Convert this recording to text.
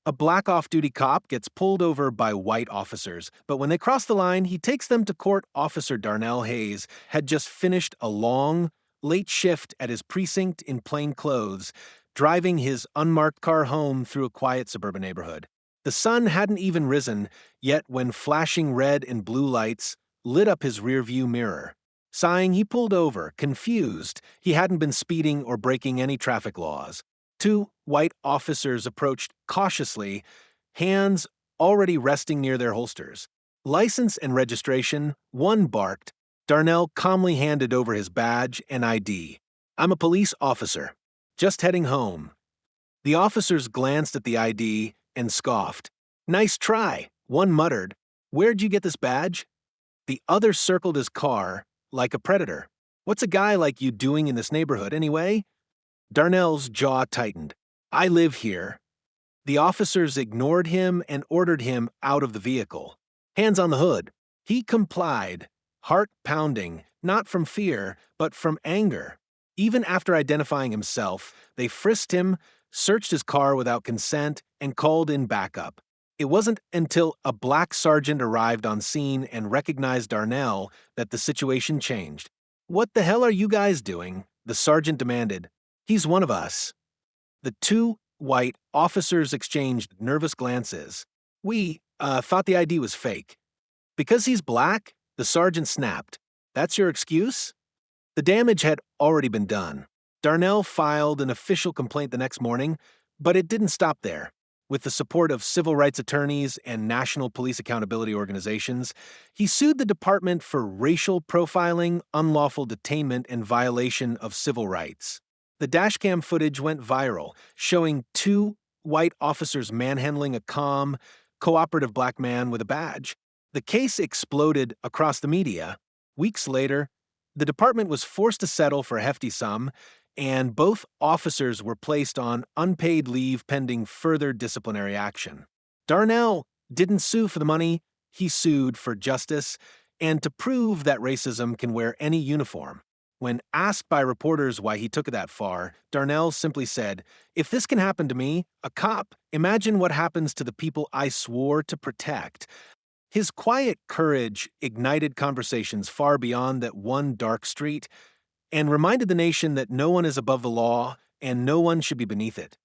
A black off-duty cop gets pulled over by white officers, but when they cross the line, he takes them to court. Officer Darnell Hayes had just finished a long, late shift at his precinct in plain clothes, driving his unmarked car home through a quiet suburban neighborhood. The sun hadn't even risen, yet when flashing red and blue lights lit up his rearview mirror. Sighing, he pulled over, confused. He hadn't been speeding or breaking any traffic laws. Two white officers approached cautiously, hands already resting near their holsters. License and registration, one barked. Darnell calmly handed over his badge and ID. "I'm a police officer. Just heading home." The officers glanced at the ID and scoffed. "Nice try," one muttered. "Where'd you get this badge?" The other circled his car like a predator. "What's a guy like you doing in this neighborhood anyway?" Darnell's jaw tightened. "I live here." The officers ignored him and ordered him out of the vehicle. "Hands on the hood." He complied, heart pounding, not from fear, but from anger. Even after identifying himself, they frisked him, searched his car without consent, and called in backup. It wasn't until a black sergeant arrived on scene and recognized Darnell that the situation changed. "What the hell are you guys doing?" the sergeant demanded. "He's one of us." The two white officers exchanged nervous glances. "We thought the ID was fake." "Because he's black?" the sergeant snapped. "That's your excuse?" The damage had already been done. Darnell filed an official complaint the next morning, but it didn't stop there. With the support of civil rights attorneys and national police accountability organizations, he sued the department for racial profiling, unlawful detainment, and violation of civil rights. The dashcam footage went viral, showing two white officers manhandling a calm, cooperative black man with a badge. The case exploded across the media. Weeks later, the department was forced to settle for a hefty sum, and both officers were placed on unpaid leave pending further disciplinary action. Darnell didn't sue for the money, he sued for justice and to prove that racism can wear any uniform. When asked by reporters why he took it that far, Darnell simply said, "If this can happen to me, a cop, imagine what happens to the people I swore to protect." His quiet courage ignited conversations far beyond that one dark street and reminded the nation that no one is above the law and no one should be beneath it.